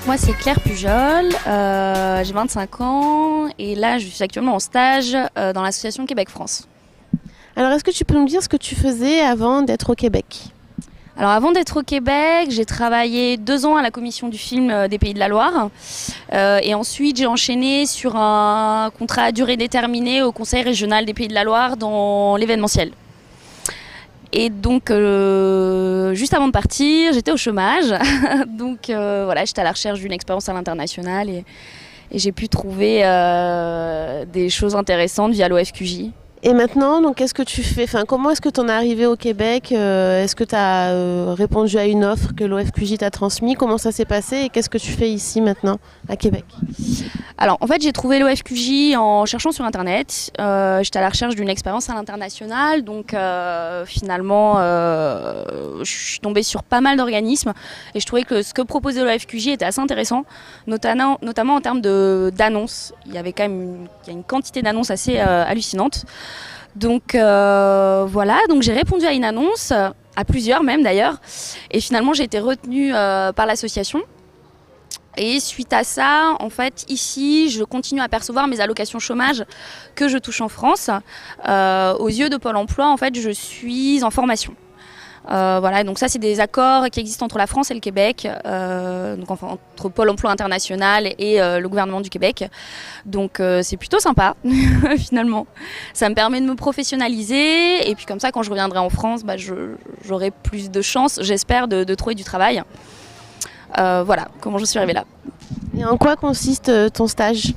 moi c'est Claire Pujol, j'ai 25 ans et là je suis actuellement en stage dans l'association Québec-France. Alors, est-ce que tu peux nous dire ce que tu faisais avant d'être au Québec ? Alors avant d'être au Québec, j'ai travaillé 2 ans à la commission du film des Pays de la Loire et ensuite j'ai enchaîné sur un contrat à durée déterminée au Conseil régional des Pays de la Loire dans l'événementiel. Et donc juste avant de partir, j'étais au chômage, donc voilà, j'étais à la recherche d'une expérience à l'international et j'ai pu trouver des choses intéressantes via l'OFQJ. Et maintenant, donc, qu'est-ce que tu fais ? Enfin, comment est-ce que tu en es arrivé au Québec ? Est-ce que tu as répondu à une offre que l'OFQJ t'a transmise ? Comment ça s'est passé et qu'est-ce que tu fais ici maintenant à Québec ? Alors en fait j'ai trouvé l'OFQJ en cherchant sur internet, j'étais à la recherche d'une expérience à l'international, donc finalement je suis tombée sur pas mal d'organismes et je trouvais que ce que proposait l'OFQJ était assez intéressant, notamment en termes d'annonces. Il y avait quand même une quantité d'annonces assez hallucinante. Donc voilà, donc j'ai répondu à une annonce, à plusieurs même d'ailleurs, et finalement j'ai été retenue par l'association. Et suite à ça, en fait, ici, je continue à percevoir mes allocations chômage que je touche en France. Aux yeux de Pôle emploi, en fait, je suis en formation. Voilà, donc ça, c'est des accords qui existent entre la France et le Québec, donc enfin, entre Pôle emploi international et le gouvernement du Québec. Donc c'est plutôt sympa, finalement. Ça me permet de me professionnaliser et puis comme ça, quand je reviendrai en France, j'aurai plus de chances, j'espère, de trouver du travail. Voilà comment je suis arrivée là. Et en quoi consiste ton stage ?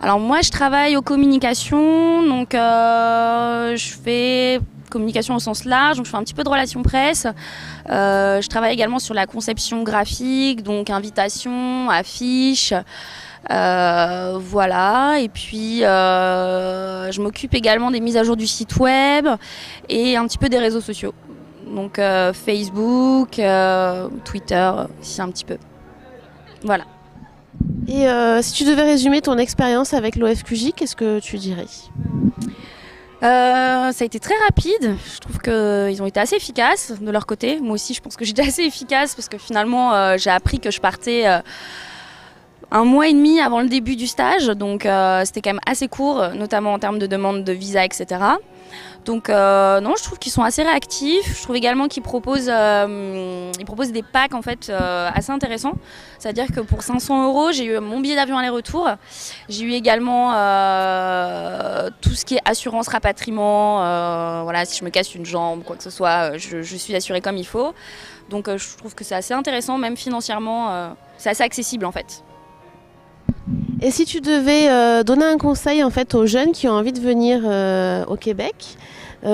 Alors moi je travaille aux communications, donc je fais communication au sens large, donc je fais un petit peu de relations presse. Je travaille également sur la conception graphique, donc invitations, affiches. Voilà, et puis je m'occupe également des mises à jour du site web et un petit peu des réseaux sociaux. Donc Facebook, Twitter, aussi un petit peu. Voilà. Et si tu devais résumer ton expérience avec l'OFQJ, qu'est-ce que tu dirais ? Ça a été très rapide. Je trouve qu'ils ont été assez efficaces de leur côté. Moi aussi, je pense que j'étais assez efficace parce que finalement, j'ai appris que je partais 1 mois et demi avant le début du stage. Donc c'était quand même assez court, notamment en termes de demande de visa, etc. Donc non, je trouve qu'ils sont assez réactifs. Je trouve également qu'ils proposent des packs en fait assez intéressants. C'est-à-dire que pour 500 €, j'ai eu mon billet d'avion aller-retour. J'ai eu également tout ce qui est assurance rapatriement. Voilà, si je me casse une jambe, quoi que ce soit, je suis assurée comme il faut. Donc je trouve que c'est assez intéressant, même financièrement, c'est assez accessible en fait. Et si tu devais donner un conseil en fait aux jeunes qui ont envie de venir au Québec,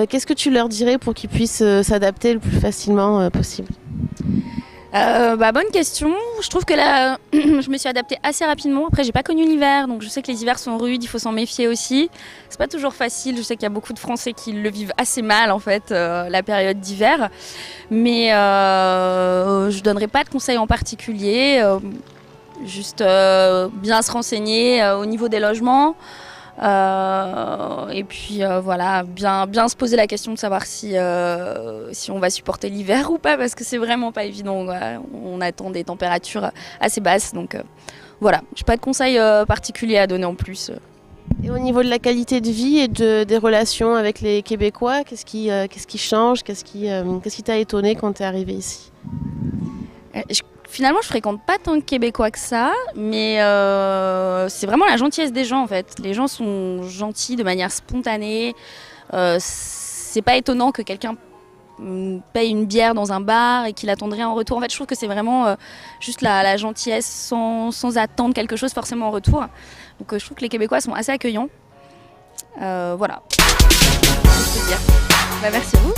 qu'est-ce que tu leur dirais pour qu'ils puissent s'adapter le plus facilement possible ? Bonne question. Je trouve que là, je me suis adaptée assez rapidement. Après, j'ai pas connu l'hiver, donc je sais que les hivers sont rudes, il faut s'en méfier aussi. C'est pas toujours facile. Je sais qu'il y a beaucoup de Français qui le vivent assez mal en fait, la période d'hiver. Mais je donnerai pas de conseils en particulier. Juste bien se renseigner au niveau des logements et puis voilà, bien se poser la question de savoir si on va supporter l'hiver ou pas parce que c'est vraiment pas évident. Voilà. On attend des températures assez basses donc voilà, j'ai pas de conseils particuliers à donner en plus. Et au niveau de la qualité de vie et des relations avec les Québécois, qu'est-ce qui change ? Qu'est-ce qui t'a étonné quand tu es arrivé ici ? Finalement, je fréquente pas tant de Québécois que ça, mais c'est vraiment la gentillesse des gens en fait. Les gens sont gentils de manière spontanée. C'est pas étonnant que quelqu'un paye une bière dans un bar et qu'il attende rien en retour. En fait, je trouve que c'est vraiment juste la gentillesse sans attendre quelque chose forcément en retour. Donc je trouve que les Québécois sont assez accueillants. Voilà. Je peux dire. Merci à vous.